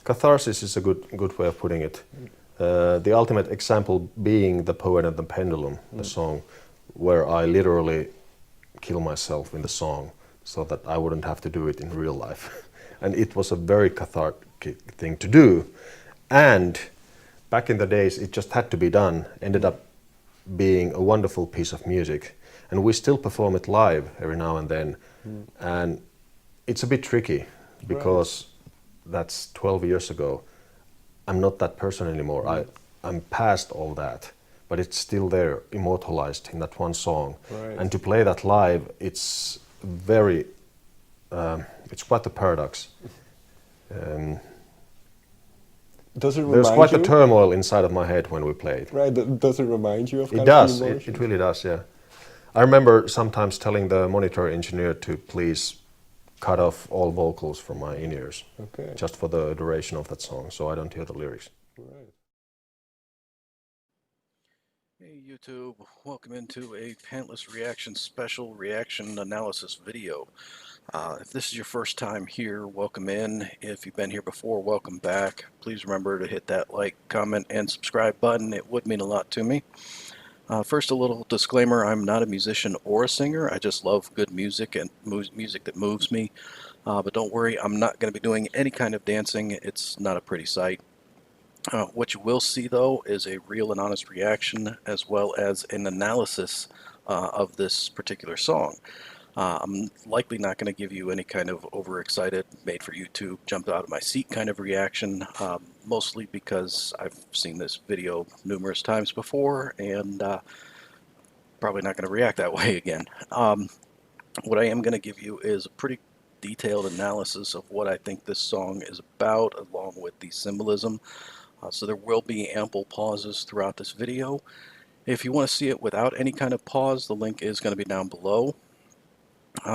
Catharsis is a good way of putting it. The ultimate example being The Poet and the Pendulum, the song, where I literally kill myself in the song so that I wouldn't have to do it in real life. And it was a very cathartic thing to do. And back in the days, it just had to be done. Ended up being a wonderful piece of music. And we still perform it live every now and then. And it's a bit tricky because that's 12 years ago. I'm not that person anymore. I'm past all that, but it's still there, immortalized in that one song. And to play that live, it's very, it's quite a paradox. Does it remind There's quite you? a turmoil inside of my head when we play it. Right, does it remind you of It kind does, of emotion? it really does, yeah. I remember sometimes telling the monitor engineer to please cut off all vocals from my in-ears, just for the duration of that song, so I don't hear the lyrics. Right. Hey YouTube, welcome into a Pantless reaction special reaction analysis video. If this is your first time here, welcome in. If you've been here before, welcome back. Please remember to hit that like, comment, and subscribe button. It would mean a lot to me. First, a little disclaimer, I'm not a musician or a singer. I just love good music and music that moves me. But don't worry, I'm not going to be doing any kind of dancing. It's not a pretty sight. What you will see, though, is a real and honest reaction as well as an analysis of this particular song. I'm likely not going to give you any kind of overexcited, made for YouTube, jump out of my seat kind of reaction, mostly because I've seen this video numerous times before and probably not going to react that way again. What I am going to give you is a pretty detailed analysis of what I think this song is about, along with the symbolism. So there will be ample pauses throughout this video. If you want to see it without any kind of pause, the link is going to be down below.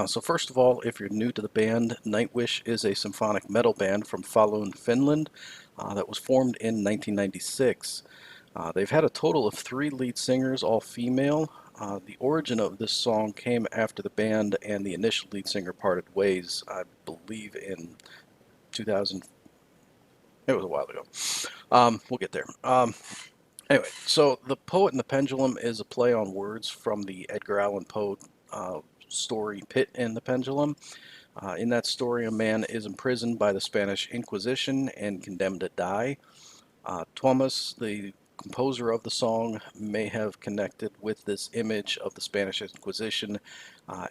So first of all, if you're new to the band, Nightwish is a symphonic metal band from Falun, Finland, that was formed in 1996. They've had a total of 3 lead singers, all female. The origin of this song came after the band and the initial lead singer parted ways, I believe in 2000. It was a while ago. We'll get there. Anyway, so The Poet and the Pendulum is a play on words from the Edgar Allan Poe story Pit and the Pendulum. In that story, a man is imprisoned by the Spanish Inquisition and condemned to die. Thomas, the composer of the song, may have connected with this image of the Spanish Inquisition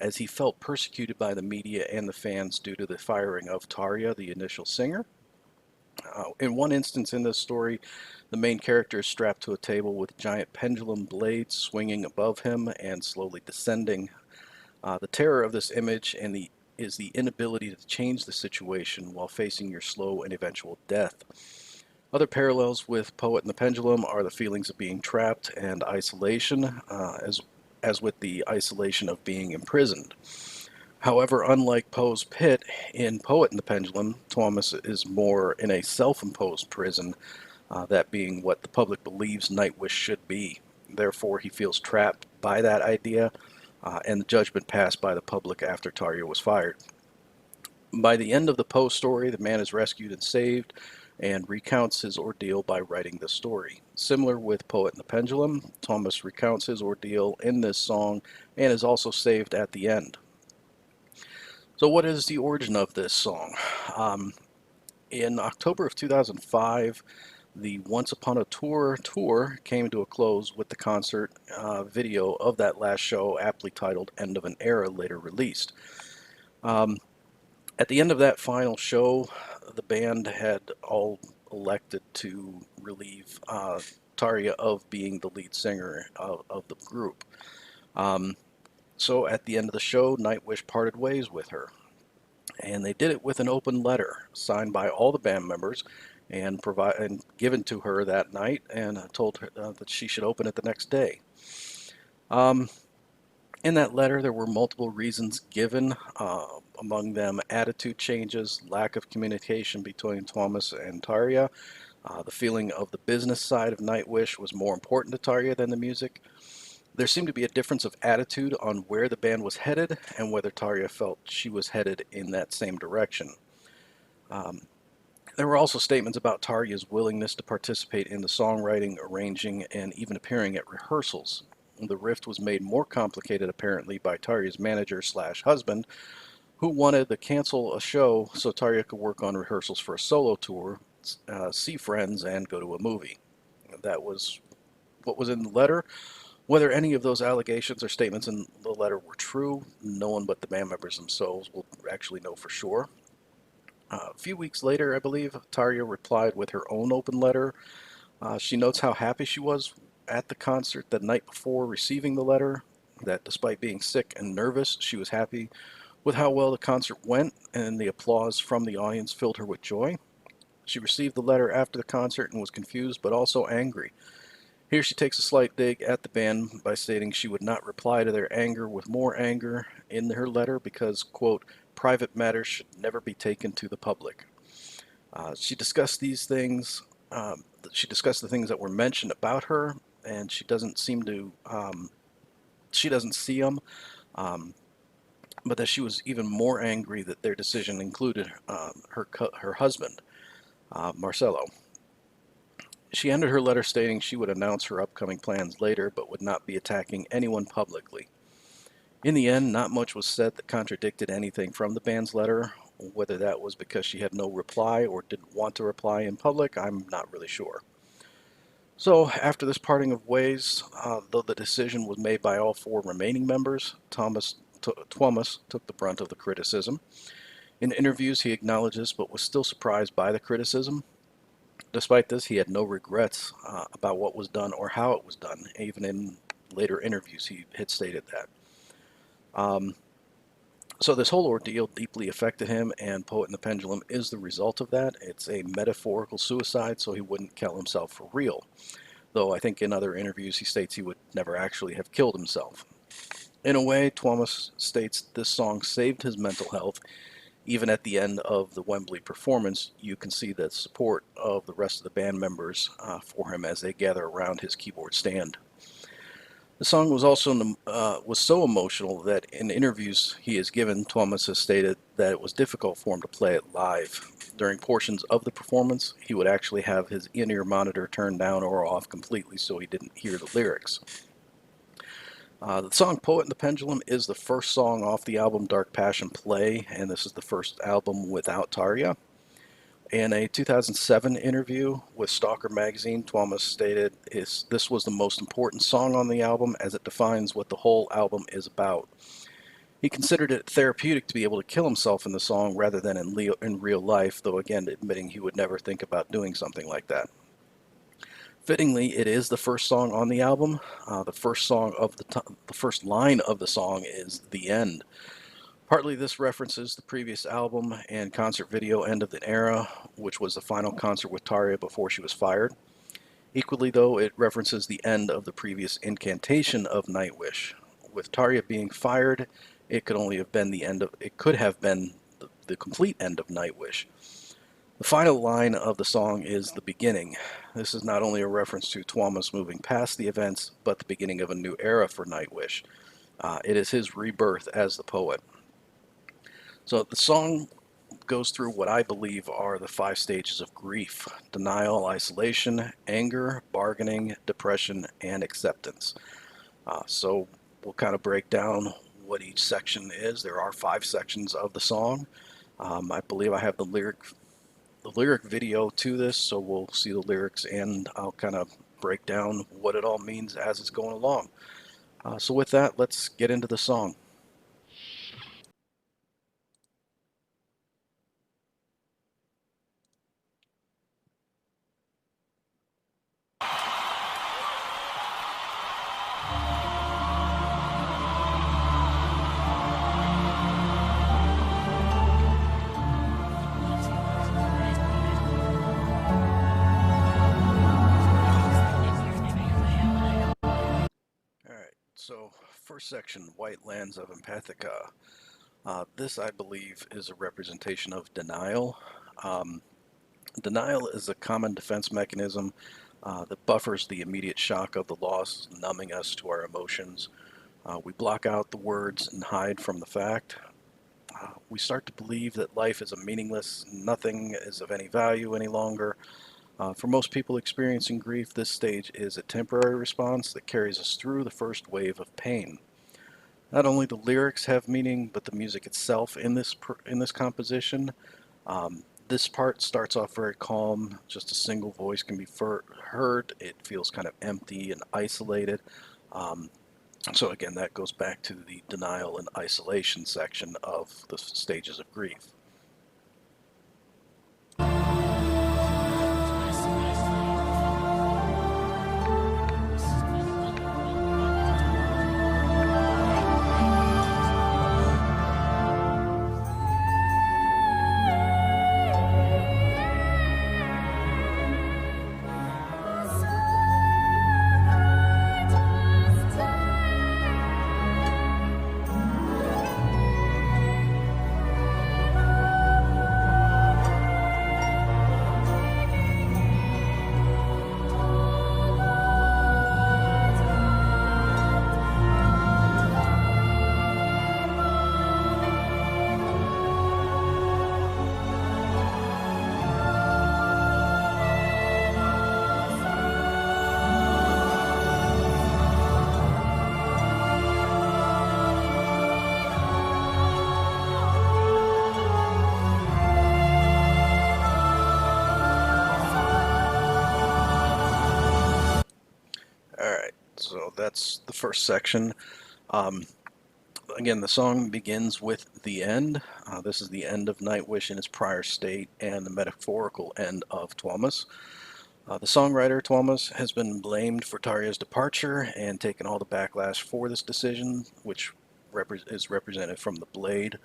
as he felt persecuted by the media and the fans due to the firing of Tarja, the initial singer. In one instance in this story, the main character is strapped to a table with giant pendulum blades swinging above him and slowly descending. The terror of this image is the inability to change the situation while facing your slow and eventual death. Other parallels with Poet and the Pendulum are the feelings of being trapped and isolation, as with the isolation of being imprisoned. However, unlike Poe's Pit, in Poet and the Pendulum, Thomas is more in a self-imposed prison, that being what the public believes Nightwish should be. Therefore, he feels trapped by that idea and the judgment passed by the public after Tarja was fired. By the end of the Poe story, the man is rescued and saved and recounts his ordeal by writing the story. Similar with Poet and the Pendulum, Thomas recounts his ordeal in this song and is also saved at the end. So what is the origin of this song? In October of 2005, the Once Upon a tour came to a close with the concert video of that last show, aptly titled End of an Era, later released. At the end of that final show, the band had all elected to relieve Tarja of being the lead singer of the group. So at the end of the show, Nightwish parted ways with her. And they did it with an open letter signed by all the band members and given to her that night, and told her that she should open it the next day. In that letter, there were multiple reasons given, among them attitude changes, lack of communication between Thomas and Tarja. The feeling of the business side of Nightwish was more important to Tarja than the music. There seemed to be a difference of attitude on where the band was headed and whether Tarja felt she was headed in that same direction. There were also statements about Tarja's willingness to participate in the songwriting, arranging, and even appearing at rehearsals. The rift was made more complicated apparently by Tarja's manager slash husband, who wanted to cancel a show so Tarja could work on rehearsals for a solo tour, see friends, and go to a movie. That was what was in the letter. Whether any of those allegations or statements in the letter were true, no one but the band members themselves will actually know for sure. A few weeks later, I believe, Tarja replied with her own open letter. She notes how happy she was at the concert the night before receiving the letter, that despite being sick and nervous, she was happy with how well the concert went, and the applause from the audience filled her with joy. She received the letter after the concert and was confused but also angry. Here she takes a slight dig at the band by stating she would not reply to their anger with more anger in her letter because, quote, private matters should never be taken to the public. She discussed these things. She discussed the things that were mentioned about her, and she doesn't seem to. She doesn't see them, but that she was even more angry that their decision included her husband, Marcelo. She ended her letter stating she would announce her upcoming plans later, but would not be attacking anyone publicly. In the end, not much was said that contradicted anything from the band's letter. Whether that was because she had no reply or didn't want to reply in public, I'm not really sure. So, after this parting of ways, though the decision was made by all four remaining members, Thomas took the brunt of the criticism. In interviews, he acknowledged this, but was still surprised by the criticism. Despite this, he had no regrets about what was done or how it was done. Even in later interviews, he had stated that. So this whole ordeal deeply affected him, and Poet and the Pendulum is the result of that. It's a metaphorical suicide, so he wouldn't kill himself for real. Though I think in other interviews he states he would never actually have killed himself. In a way, Thomas states this song saved his mental health. Even at the end of the Wembley performance, you can see the support of the rest of the band members for him as they gather around his keyboard stand. The song was also was so emotional that in interviews he has given, Thomas has stated that it was difficult for him to play it live. During portions of the performance, he would actually have his in-ear monitor turned down or off completely so he didn't hear the lyrics. The song Poet and the Pendulum is the first song off the album Dark Passion Play, and this is the first album without Tarja. In a 2007 interview with Stalker magazine, Thomas stated this was the most important song on the album as it defines what the whole album is about. He considered it therapeutic to be able to kill himself in the song rather than in real life, though again admitting he would never think about doing something like that. Fittingly, it is the first song on the album. The first line of the song is "The End." Partly this references the previous album and concert video End of the Era, which was the final concert with Tarja before she was fired. Equally, though, it references the end of the previous incantation of Nightwish. With Tarja being fired, it could have been the complete end of Nightwish. The final line of the song is the beginning. This is not only a reference to Thomas moving past the events, but the beginning of a new era for Nightwish. It is his rebirth as the poet. So the song goes through what I believe are the 5 stages of grief: denial, isolation, anger, bargaining, depression, and acceptance. So we'll kind of break down what each section is. There are 5 sections of the song. I believe I have the lyric video to this, so we'll see the lyrics and I'll kind of break down what it all means as it's going along. So with that, let's get into the song. So, first section, White Lands of Empathica. This, I believe, is a representation of denial. Denial is a common defense mechanism that buffers the immediate shock of the loss, numbing us to our emotions. We block out the words and hide from the fact. We start to believe that life is a meaningless, nothing is of any value any longer. For most people experiencing grief, this stage is a temporary response that carries us through the first wave of pain. Not only the lyrics have meaning, but the music itself in this composition. This part starts off very calm. Just a single voice can be heard. It feels kind of empty and isolated. Um, so again, that goes back to the denial and isolation section of the stages of grief. Alright, so that's the first section. Again, the song begins with the end. This is the end of Nightwish in its prior state and the metaphorical end of Tuomas. The songwriter, Tuomas, has been blamed for Tarja's departure and taken all the backlash for this decision, which is represented from the blade.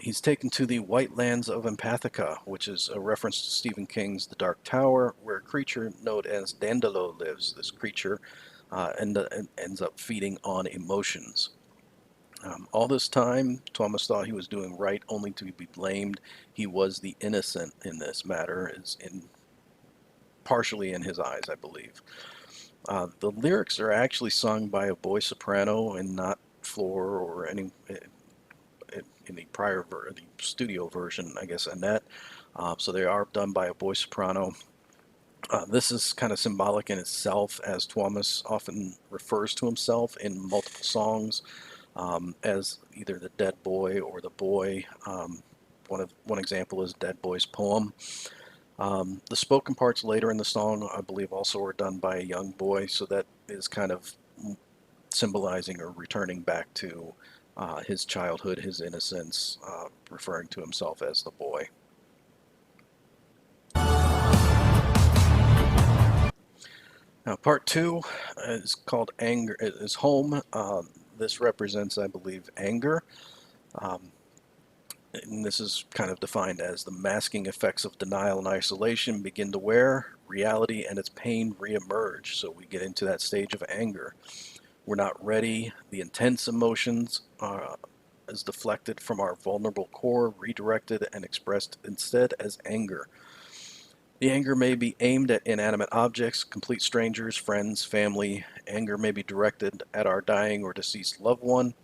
He's taken to the White Lands of Empathica, which is a reference to Stephen King's The Dark Tower, where a creature known as Dandolo lives. This creature ends up feeding on emotions. All this time, Thomas thought he was doing right, only to be blamed. He was the innocent in this matter, partially in his eyes, I believe. The lyrics are actually sung by a boy soprano and not Floor or any in the the studio version, I guess, Annette. So they are done by a boy soprano. This is kind of symbolic in itself, as Tuomas often refers to himself in multiple songs as either the dead boy or the boy. One example is Dead Boy's poem. The spoken parts later in the song, I believe, also are done by a young boy, so that is kind of symbolizing or returning back to his childhood, his innocence, referring to himself as the boy. Now, part two is called Anger. It is Home. This represents, I believe, anger. And this is kind of defined as the masking effects of denial and isolation begin to wear, reality and its pain reemerge. So we get into that stage of anger. We're not ready. The intense emotions is deflected from our vulnerable core, redirected and expressed instead as anger. The anger may be aimed at inanimate objects, complete strangers, friends, family. Anger may be directed at our dying or deceased loved one.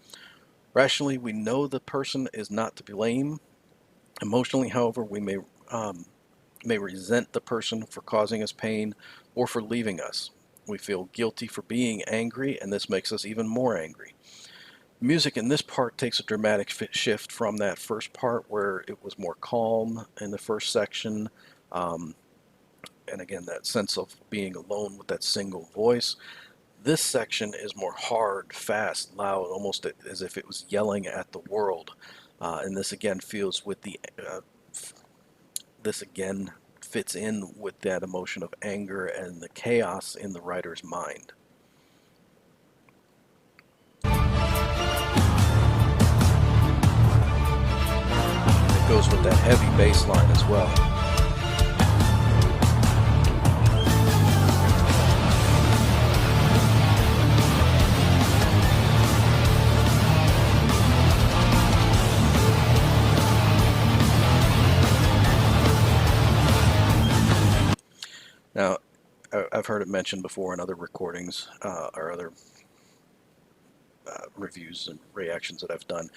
Rationally, we know the person is not to blame. Emotionally, however, we may resent the person for causing us pain or for leaving us. We feel guilty for being angry, and this makes us even more angry. Music in this part takes a dramatic shift from that first part where it was more calm in the first section. And again, that sense of being alone with that single voice. This section is more hard, fast, loud, almost as if it was yelling at the world. And this again feels with this again fits in with that emotion of anger and the chaos in the writer's mind. It goes with that heavy bass line as well. Now, I've heard it mentioned before in other recordings or other reviews and reactions that I've done.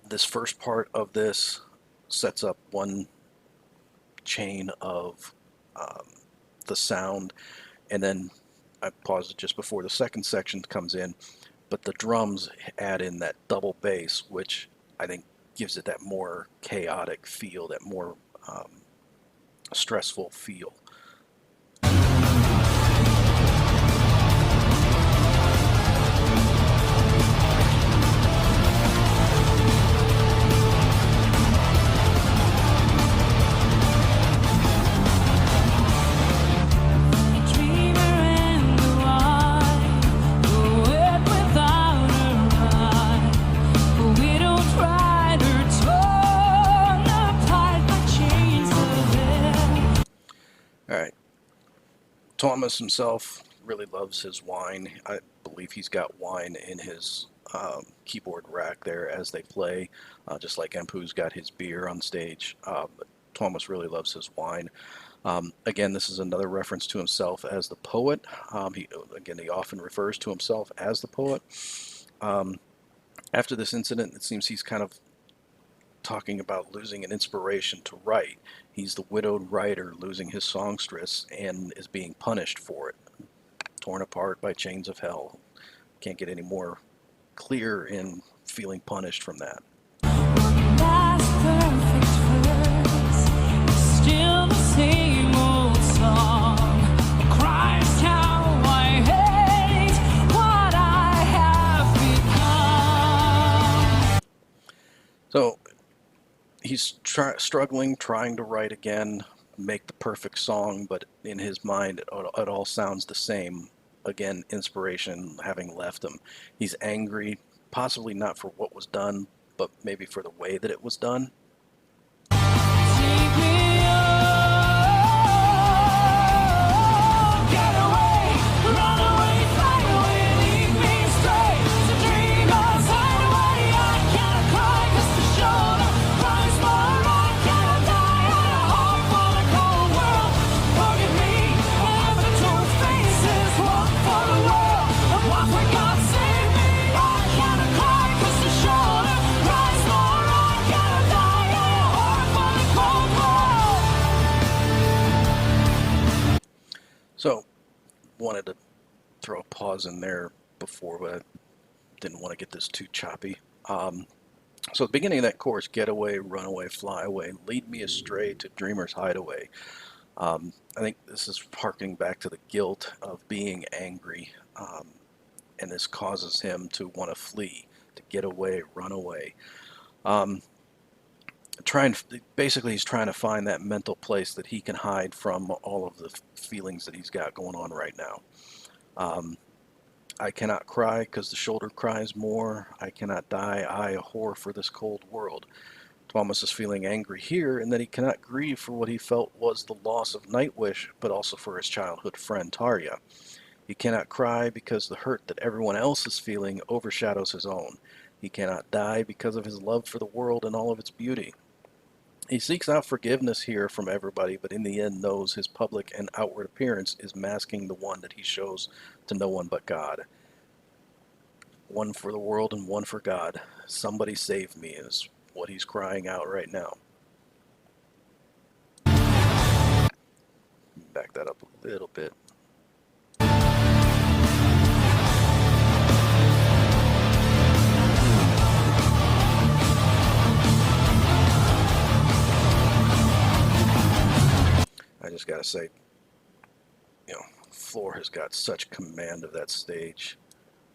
This first part of this sets up one chain of the sound, and then I paused it just before the second section comes in, but the drums add in that double bass, which I think gives it that more chaotic feel, that more stressful feel. Thomas himself really loves his wine. I believe he's got wine in his keyboard rack there as they play, just like Empu's got his beer on stage. But Thomas really loves his wine. Again, this is another reference to himself as the poet. He often refers to himself as the poet. After this incident, it seems he's kind of talking about losing an inspiration to write. He's the widowed writer losing his songstress and is being punished for it. Torn apart by chains of hell. Can't get any more clear in feeling punished from that. Last perfect verse, still the same old song. Christ, how I hate what I have become. So he's struggling, trying to write again, make the perfect song, but in his mind it all sounds the same. Again, inspiration having left him. He's angry, possibly not for what was done, but maybe for the way that it was done. So, wanted to throw a pause in there before, but I didn't want to get this too choppy. So at the beginning of that chorus, get away, run away, fly away, lead me astray to dreamer's hideaway. I think this is harkening back to the guilt of being angry, and this causes him to want to flee, to get away, run away. Basically he's trying to find that mental place that he can hide from all of the feelings that he's got going on right now. I cannot cry because the shoulder cries more. I cannot die, I a whore for this cold world. Thomas is feeling angry here, and that he cannot grieve for what he felt was the loss of Nightwish, but also for his childhood friend Tarja. He cannot cry because the hurt that everyone else is feeling overshadows his own. He cannot die because of his love for the world and all of its beauty. He seeks out forgiveness here from everybody, but in the end knows his public and outward appearance is masking the one that he shows to no one but God. One for the world and one for God. Somebody save me is what he's crying out right now. Back that up a little bit. I just gotta say, Floor has got such command of that stage.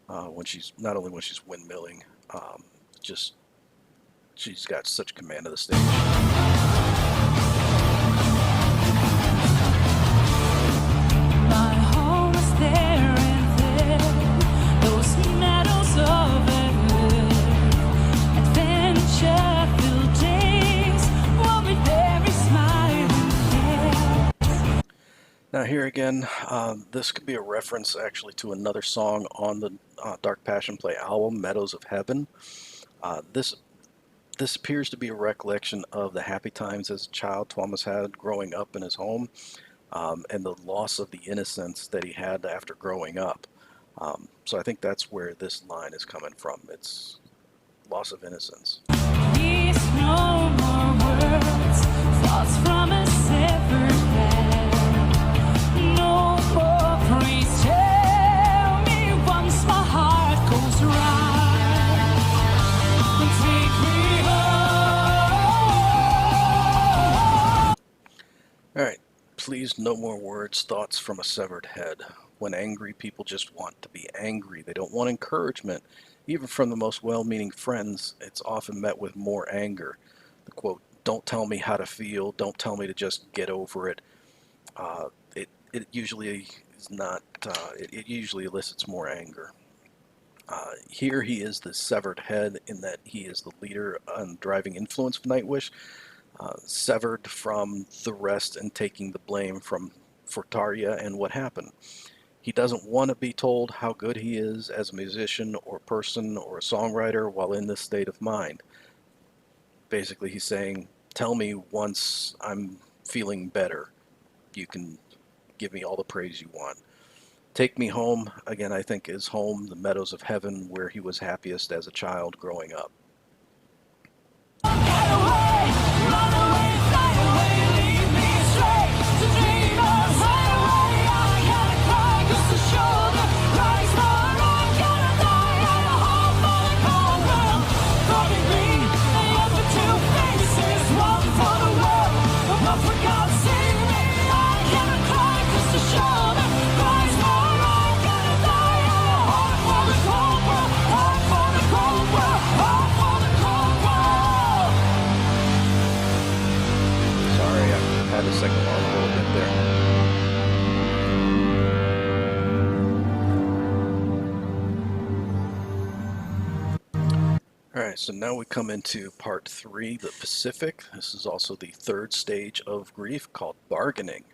When she's not only when she's windmilling, she's got such command of the stage. My home is there and there, those meadows of adventure-filled days will be very smiling face. Now here again, this could be a reference actually to another song on the Dark Passion Play album, Meadows of Heaven. This appears to be a recollection of the happy times as a child Thomas had growing up in his home, and the loss of the innocence that he had after growing up. So I think that's where this line is coming from. It's loss of innocence. words, thoughts from a severed head. No more, please tell me once my heart goes right. Take me home. All right. Please, no more words, thoughts from a severed head. When angry, people just want to be angry. They don't want encouragement. Even from the most well-meaning friends, it's often met with more anger. The quote, "Don't tell me how to feel. Don't tell me to just get over it." It usually is not. It usually elicits more anger. Here he is the severed head in that he is the leader and driving influence of Nightwish, severed from the rest and taking the blame for Tarja and what happened. He doesn't want to be told how good he is as a musician or person or a songwriter while in this state of mind. Basically, he's saying, tell me once I'm feeling better, you can give me all the praise you want. Take Me Home, again, I think is home, the meadows of heaven where he was happiest as a child growing up. Run away, fly away, lead me straight to dreamers. Hide away, I gotta cry, 'cause the shoulder cries more. I'm gonna die at a home for the cold world. Calling me, they offer two faces, one for the world, one for God. Save me, I gotta cry, 'cause the shoulder cries more. I'm gonna die at a home for the cold world, home for the cold world, home for the cold world. Sorry, I had to sing along a little bit there. Alright, so now we come into part 3, the Pacific. This is also the third stage of grief called bargaining.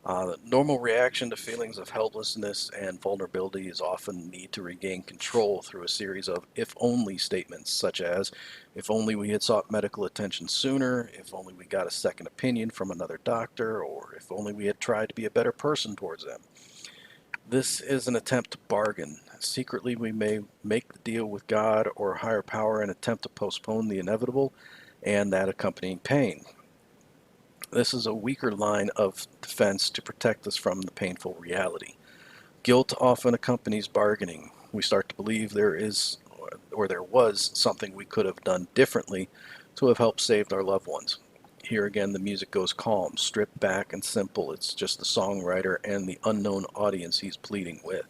The normal reaction to feelings of helplessness and vulnerability is often need to regain control through a series of if-only statements, such as, if only we had sought medical attention sooner, if only we got a second opinion from another doctor, or if only we had tried to be a better person towards them. This is an attempt to bargain. Secretly, we may make the deal with God or higher power and attempt to postpone the inevitable and that accompanying pain. This is a weaker line of defense to protect us from the painful reality. Guilt often accompanies bargaining. We start to believe there is, or there was, something we could have done differently to have helped save our loved ones. Here again, the music goes calm, stripped back and simple. It's just the songwriter and the unknown audience he's pleading with.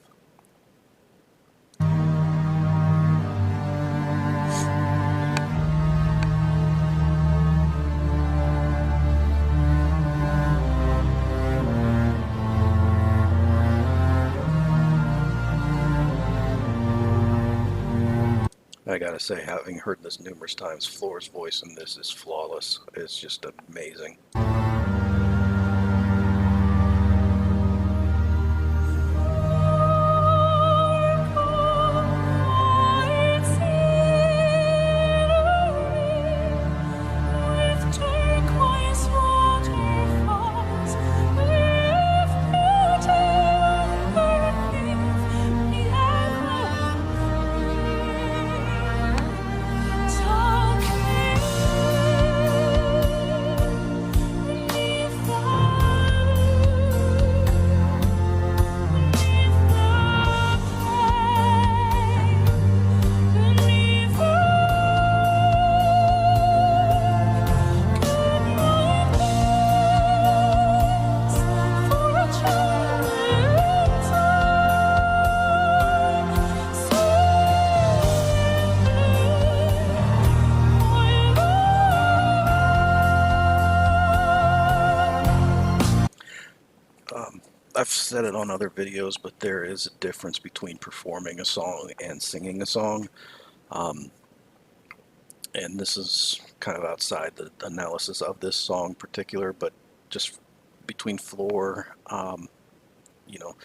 I gotta say, having heard this numerous times, Floor's voice in this is flawless. It's just amazing. I've said it on other videos, but there is a difference between performing a song and singing a song. And this is kind of outside the analysis of this song in particular, but just between Floor, you know,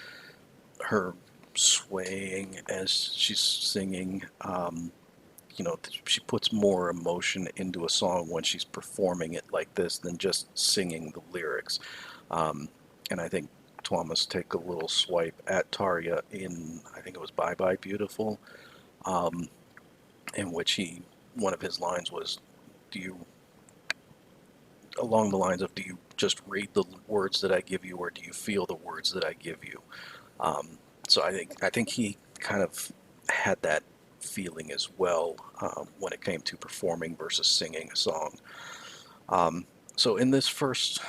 her swaying as she's singing, you know, she puts more emotion into a song when she's performing it like this than just singing the lyrics. And I think Thomas take a little swipe at Tarja in, I think it was Bye Bye Beautiful, in which one of his lines was, do you along the lines of, do you just read the words that I give you, or do you feel the words that I give you? So I think he kind of had that feeling as well when it came to performing versus singing a song. So in this first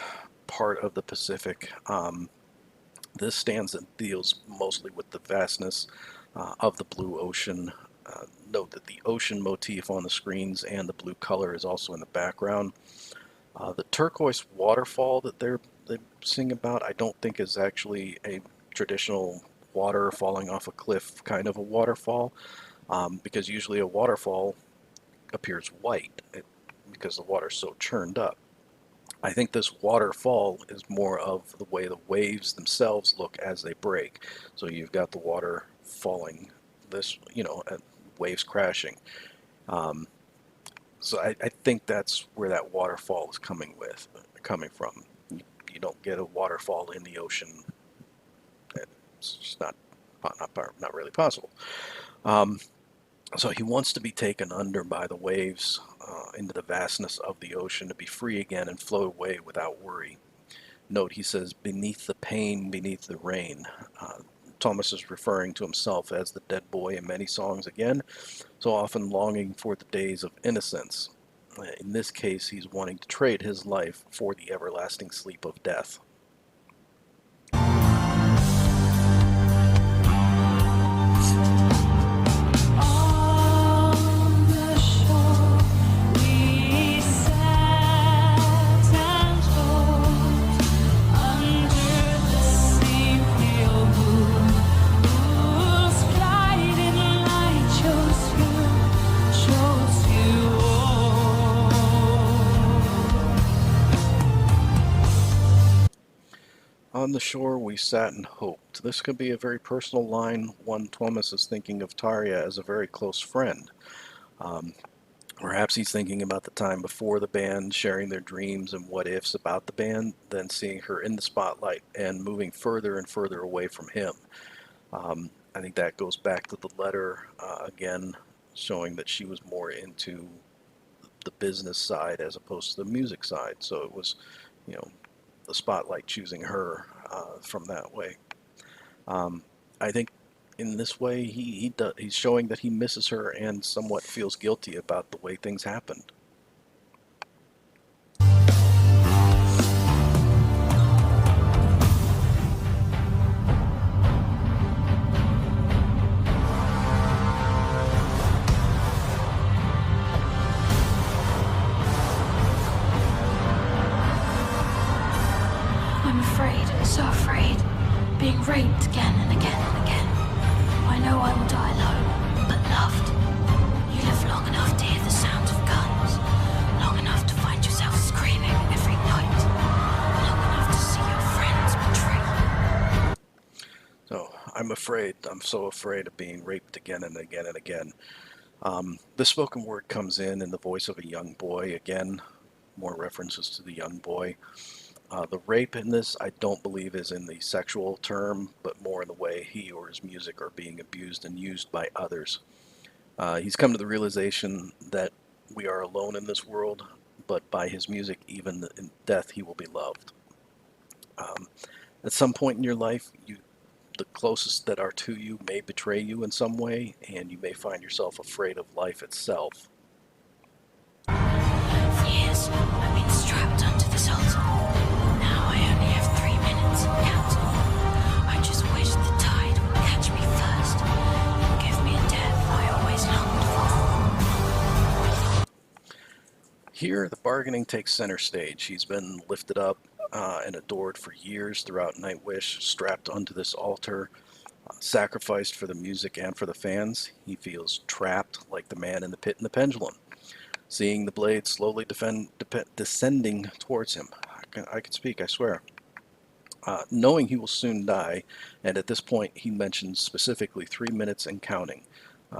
part of the Pacific, this stanza deals mostly with the vastness of the blue ocean. Note that the ocean motif on the screens and the blue color is also in the background. The turquoise waterfall that they sing about, I don't think is actually a traditional water falling off a cliff kind of a waterfall, because usually a waterfall appears white because the water's so churned up. I think this waterfall is more of the way the waves themselves look as they break. So you've got the water falling, this, waves crashing. So I think that's where that waterfall is coming from. You don't get a waterfall in the ocean. It's just not really possible. So he wants to be taken under by the waves into the vastness of the ocean, to be free again and float away without worry. Note, he says, beneath the pain, beneath the rain. Thomas is referring to himself as the dead boy in many songs again, so often longing for the days of innocence. In this case, he's wanting to trade his life for the everlasting sleep of death. On the shore we sat and hoped. This could be a very personal line, one Thomas is thinking of Tarja as a very close friend. Perhaps he's thinking about the time before the band, sharing their dreams and what ifs about the band, then seeing her in the spotlight and moving further and further away from him. I think that goes back to the letter, again, showing that she was more into the business side as opposed to the music side. So it was, the spotlight choosing her from that way. I think in this way he's showing that he misses her and somewhat feels guilty about the way things happened. I'm afraid, so afraid, being raped again and again and again. I know I will die alone, but loved. You live long enough to hear the sound of guns, long enough to find yourself screaming every night, long enough to see your friends betray. So I'm so afraid of being raped again and again and again. The spoken word comes in the voice of a young boy, again, more references to the young boy. The rape in this, I don't believe, is in the sexual term, but more in the way he or his music are being abused and used by others. He's come to the realization that we are alone in this world, but by his music, even in death, he will be loved. At some point in your life, the closest that are to you may betray you in some way, and you may find yourself afraid of life itself. For years, I've been strapped onto this altar. Now I only have 3 minutes, counting. I just wish the tide would catch me first and give me a death I always longed for. Here, the bargaining takes center stage. He's been lifted up and adored for years throughout Nightwish, strapped onto this altar, sacrificed for the music and for the fans. He feels trapped like the man in the pit in the Pendulum, seeing the blade slowly descending towards him. I can speak, I swear. Knowing he will soon die, and at this point he mentions specifically 3 minutes and counting,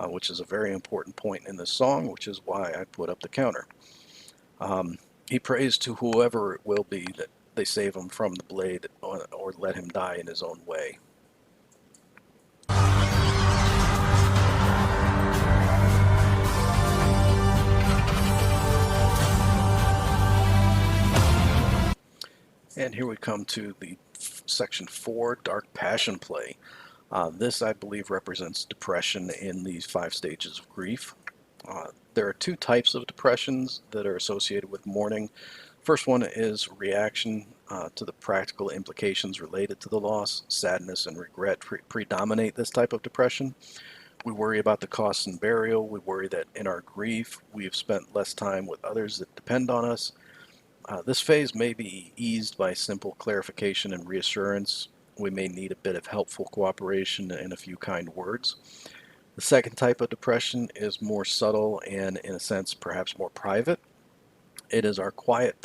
which is a very important point in this song, which is why I put up the counter. He prays to whoever it will be that they save him from the blade or let him die in his own way. And here we come to the section 4, Dark Passion Play. This, I believe, represents depression in these 5 stages of grief. There are 2 types of depressions that are associated with mourning. First one is reaction to the practical implications related to the loss. Sadness and regret predominate this type of depression. We worry about the costs and burial. We worry that in our grief, we've spent less time with others that depend on us. This phase may be eased by simple clarification and reassurance. We may need a bit of helpful cooperation and a few kind words. The second type of depression is more subtle and, in a sense, perhaps more private. It is our quiet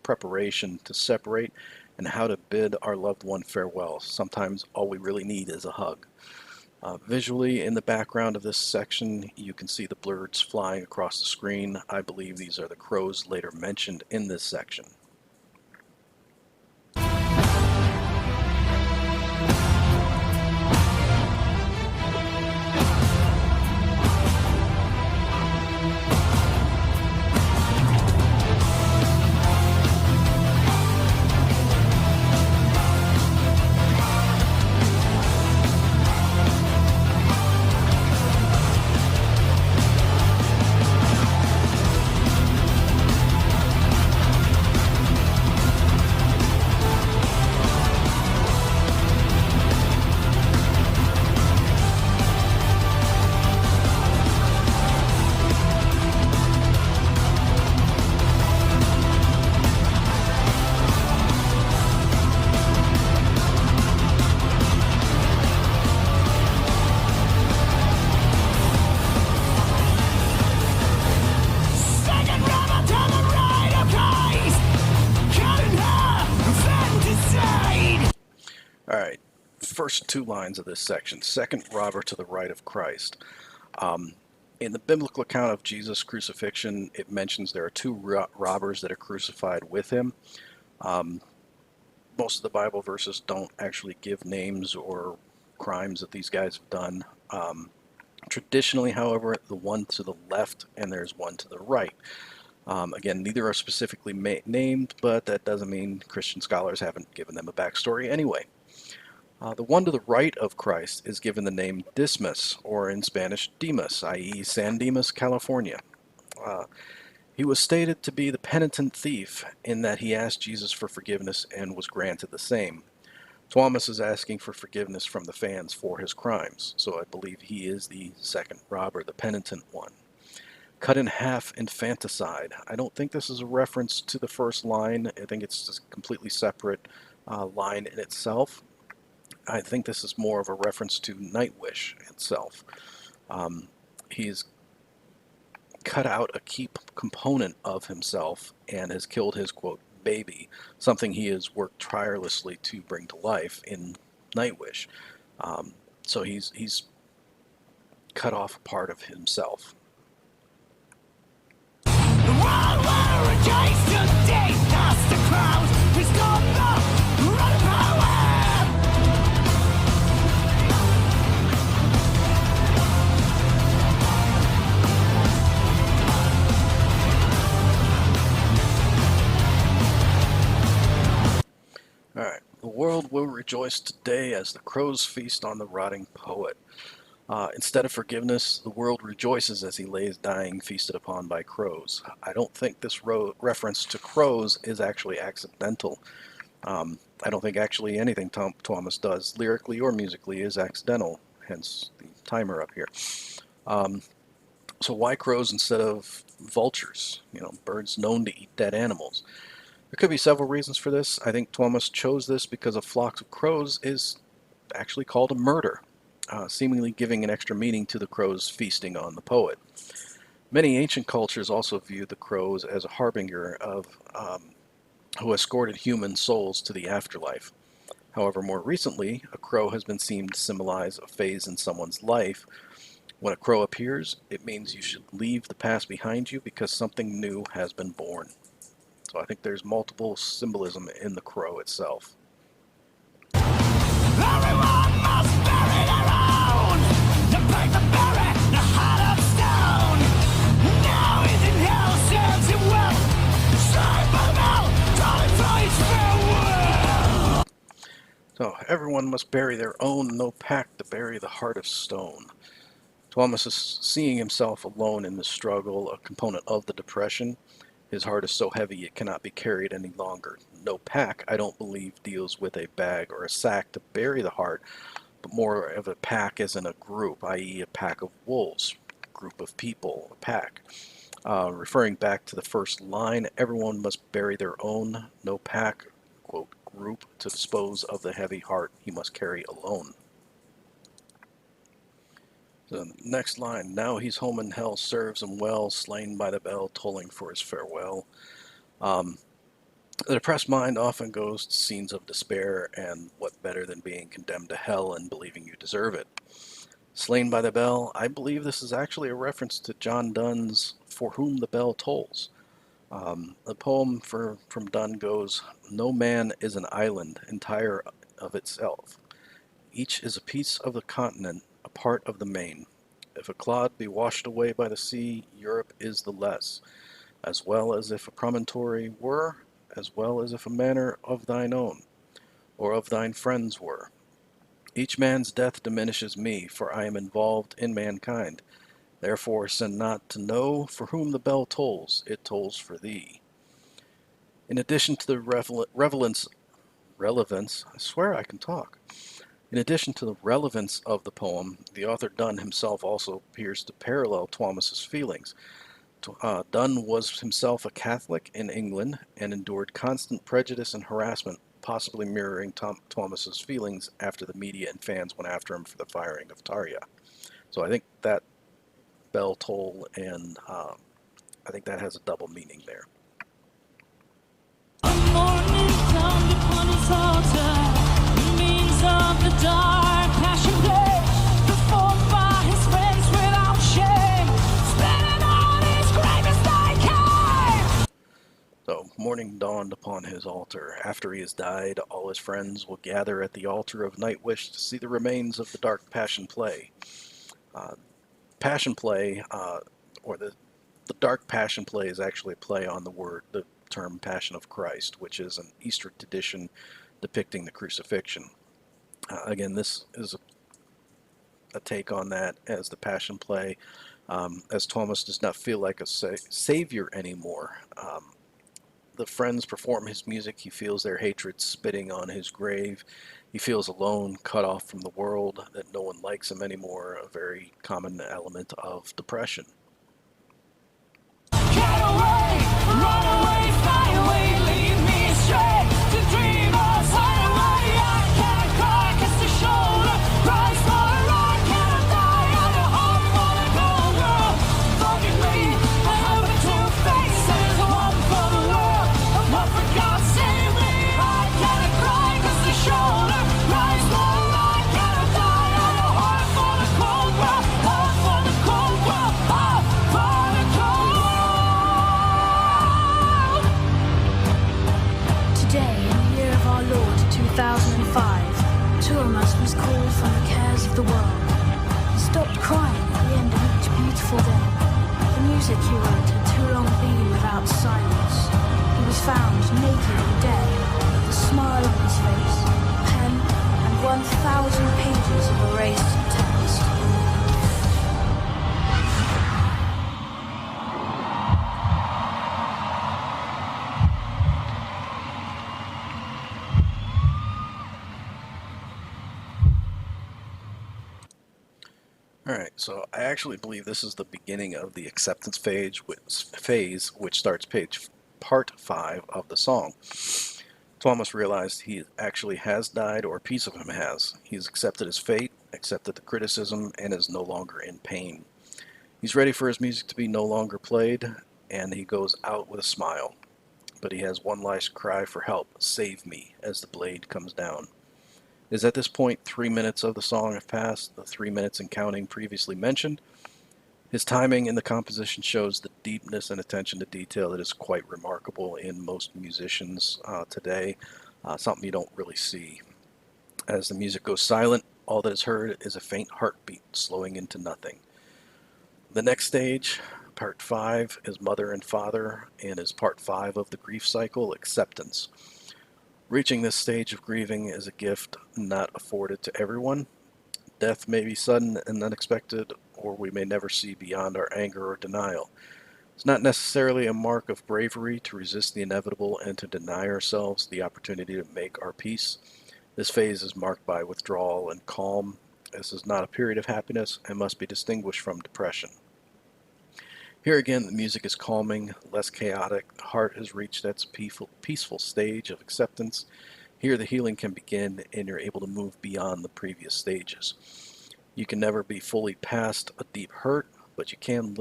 preparation to separate and how to bid our loved one farewell. Sometimes all we really need is a hug. Visually, in the background of this section, you can see the birds flying across the screen. I believe these are the crows later mentioned in this section. Alright, first 2 lines of this section. Second robber to the right of Christ. In the biblical account of Jesus' crucifixion, it mentions there are 2 robbers that are crucified with him. Most of the Bible verses don't actually give names or crimes that these guys have done. Traditionally, however, the one to the left and there's one to the right. Again, neither are specifically named, but that doesn't mean Christian scholars haven't given them a backstory anyway. The one to the right of Christ is given the name Dismas, or in Spanish, Demas, i.e. San Dimas, California. He was stated to be the penitent thief in that he asked Jesus for forgiveness and was granted the same. Thomas is asking for forgiveness from the fans for his crimes, so I believe he is the second robber, the penitent one. Cut in half infanticide. I don't think this is a reference to the first line. I think it's just a completely separate line in itself. I think this is more of a reference to Nightwish itself. He's cut out a key component of himself and has killed his, quote, baby, something he has worked tirelessly to bring to life in Nightwish. So he's cut off a part of himself. The world will rejoice today, that's the crowd who's got the run of power. Alright, the world will rejoice today as the crows feast on the rotting poet. Instead of forgiveness, the world rejoices as he lays dying, feasted upon by crows. I don't think this reference to crows is actually accidental. I don't think actually anything Thomas does, lyrically or musically, is accidental, hence the timer up here. So why crows instead of vultures? You know, birds known to eat dead animals. There could be several reasons for this. I think Thomas chose this because a flock of crows is actually called a murder, seemingly giving an extra meaning to the crows feasting on the poet. Many ancient cultures also viewed the crows as a harbinger of who escorted human souls to the afterlife. However, more recently, a crow has been seen to symbolize a phase in someone's life. When a crow appears, it means you should leave the past behind you because something new has been born. So I think there's multiple symbolism in the crow itself. Everyone must bury their own. To break the berry, the heart of stone. Now he's in hell, serves him well. Straight by the bell, calling for his farewell. So everyone must bury their own, no pack to bury the heart of stone. Thomas is seeing himself alone in the struggle, a component of the depression. His heart is so heavy it cannot be carried any longer. No pack, I don't believe, deals with a bag or a sack to bury the heart, but more of a pack as in a group, i.e. a pack of wolves, group of people, a pack. Referring back to the first line, everyone must bury their own, no pack, quote, group to dispose of the heavy heart he must carry alone. The next line, now he's home in hell, serves him well, slain by the bell, tolling for his farewell. The depressed mind often goes to scenes of despair, and what better than being condemned to hell and believing you deserve it. Slain by the Bell, I believe this is actually a reference to John Donne's For Whom the Bell Tolls. The poem from Donne goes, no man is an island entire of itself. Each is a piece of the continent, a part of the main. If a clod be washed away by the sea, Europe is the less, as well as if a promontory were, as well as if a manor of thine own, or of thine friends were. Each man's death diminishes me, for I am involved in mankind. Therefore send not to know for whom the bell tolls, it tolls for thee. In addition to the relevance, I swear I can talk. In addition to the relevance of the poem, the author Donne himself also appears to parallel Thomas's feelings. Donne was himself a Catholic in England and endured constant prejudice and harassment, possibly mirroring Thomas's feelings after the media and fans went after him for the firing of Tarja. So I think that bell toll, and I think that has a double meaning there. A morning dawned upon his altar, means of the dark passion play, performed by his friends without shame, spinning on his grave as they came. So morning dawned upon his altar. After he has died, all his friends will gather at the altar of Nightwish to see the remains of the dark passion play. Passion play, or the dark passion play, is actually a play on the term Passion of Christ, which is an Easter tradition depicting the crucifixion. Again, this is a take on that as the Passion play, as Thomas does not feel like a savior anymore. The friends perform his music. He feels their hatred spitting on his grave. He feels alone, cut off from the world, that no one likes him anymore, a very common element of depression. Get away, run away, fly away, leave me astray. To dreamers, hide away. I can't cry, kiss the shoulder, rise for a ride. Can I die on a home for the cold world? Forgive me, I have the two faces, one for the world, and one for God. Save me. I can't cry, kiss the shoulder, rise for a ride. Can I die on a home for the cold world? Home for the cold world, home for the cold world. Today, in the year of our Lord 2005, Turunen was called from the cares of the world. He stopped crying at the end of each beautiful day. The music he wrote had too long been without silence. He was found naked and dead, with a smile on his face, a pen, and 1,000 pages of erased text. Alright, so I actually believe this is the beginning of the acceptance phase, which starts part 5 of the song. Thomas realized he actually has died, or a piece of him has. He's accepted his fate, accepted the criticism, and is no longer in pain. He's ready for his music to be no longer played, and he goes out with a smile. But he has one last cry for help, save me, as the blade comes down. It is at this point 3 minutes of the song have passed, the 3 minutes and counting previously mentioned. His timing in the composition shows the deepness and attention to detail that is quite remarkable in most musicians today, something you don't really see. As the music goes silent, all that is heard is a faint heartbeat slowing into nothing. The next stage, part 5, is Mother and Father, and is part 5 of the grief cycle, acceptance. Reaching this stage of grieving is a gift not afforded to everyone. Death may be sudden and unexpected, or we may never see beyond our anger or denial. It's not necessarily a mark of bravery to resist the inevitable and to deny ourselves the opportunity to make our peace. This phase is marked by withdrawal and calm. This is not a period of happiness and must be distinguished from depression. Here again, the music is calming, less chaotic. The heart has reached its peaceful stage of acceptance. Here the healing can begin and you're able to move beyond the previous stages. You can never be fully past a deep hurt, but you can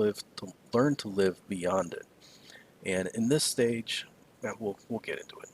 learn to live beyond it. And in this stage, we'll get into it.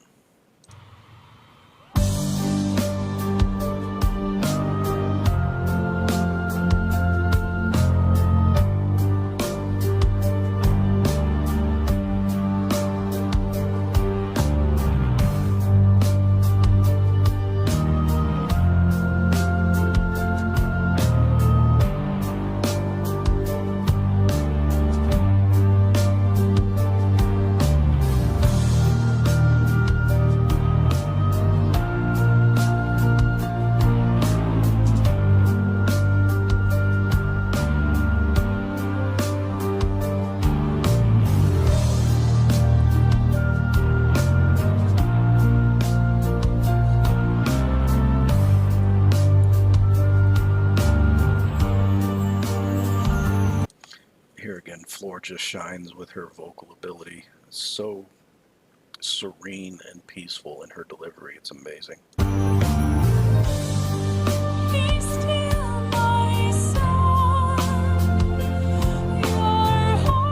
Floor just shines with her vocal ability. It's so serene and peaceful in her delivery. It's amazing. Be still, my soul. Your heart.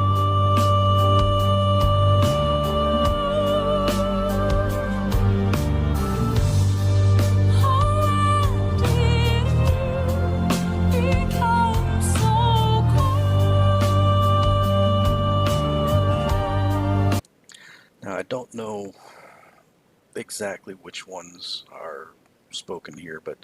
How did you become so cold? Now, I don't know exactly which ones are spoken here, but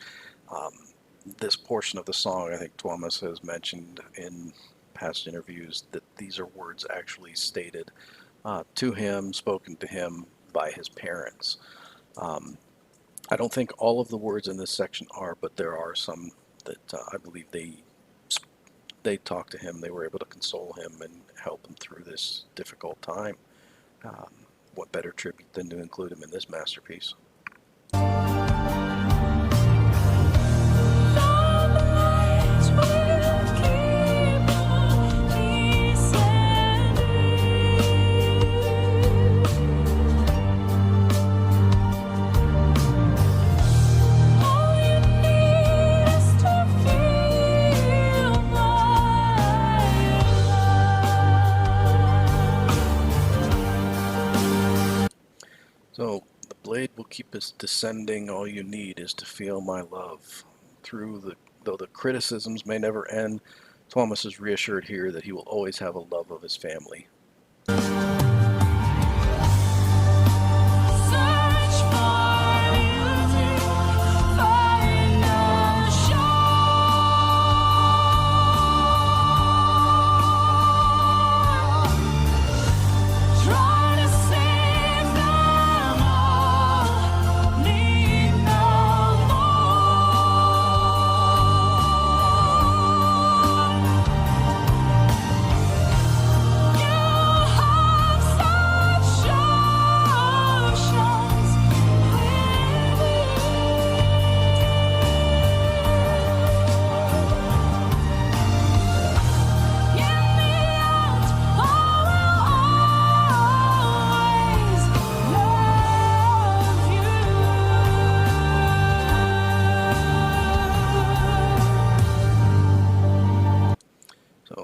this portion of the song, I think Thomas has mentioned in past interviews that these are words actually stated to him, spoken to him by his parents. I don't think all of the words in this section are, but there are some that I believe they talked to him. They were able to console him and help him through this difficult time. What better tribute than to include him in this masterpiece? So the blade will keep us descending. All you need is to feel my love. Though the criticisms may never end, Thomas is reassured here that he will always have a love of his family.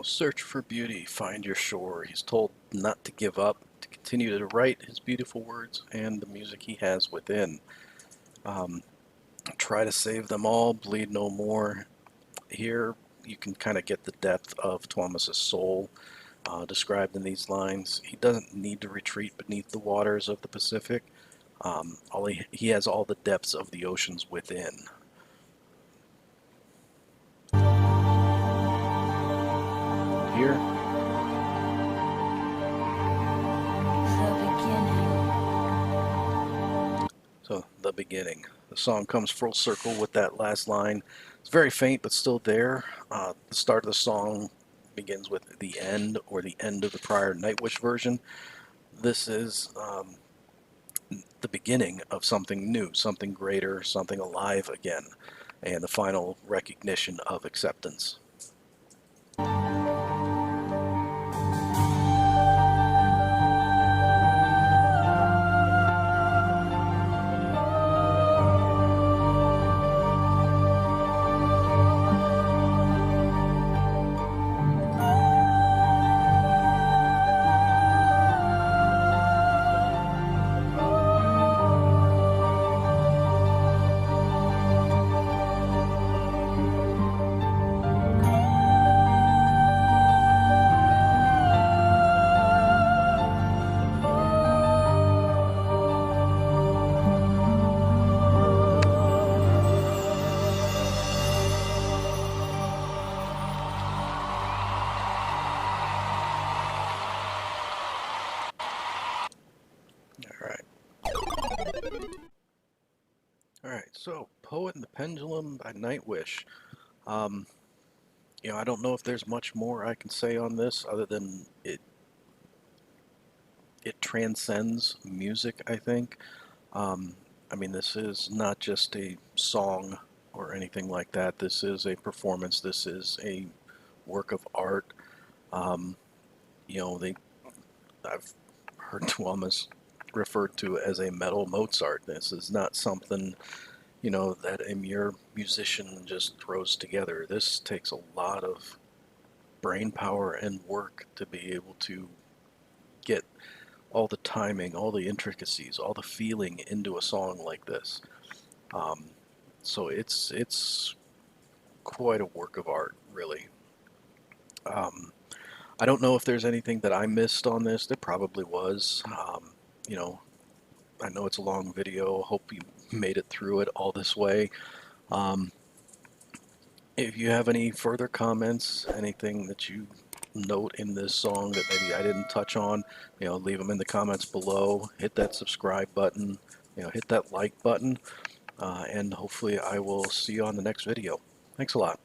Search for beauty, find your shore. He's told not to give up, to continue to write his beautiful words and the music he has within. Try to save them all, bleed no more. Here you can kind of get the depth of Thomas's soul described in these lines. He doesn't need to retreat beneath the waters of the Pacific. He has all the depths of the oceans within. Here, The beginning. so the beginning. The song comes full circle with that last line. It's very faint, but still there. The start of the song begins with the end, or the end of the prior Nightwish version. This is the beginning of something new, something greater, something alive again, and the final recognition of acceptance. Alright, so Poet and the Pendulum by Nightwish. I don't know if there's much more I can say on this other than it transcends music, I think. This is not just a song or anything like that. This is a performance. This is a work of art. I've heard Tuomas referred to as a metal Mozart. This is not something, that a mere musician just throws together. This takes a lot of brain power and work to be able to get all the timing, all the intricacies, all the feeling into a song like this. So it's quite a work of art, really. I don't know if there's anything that I missed on this. There probably was. I know it's a long video. Hope you made it through it all this way. If you have any further comments, anything that you note in this song that maybe I didn't touch on, leave them in the comments below. Hit that subscribe button, hit that like button, and hopefully I will see you on the next video. Thanks a lot.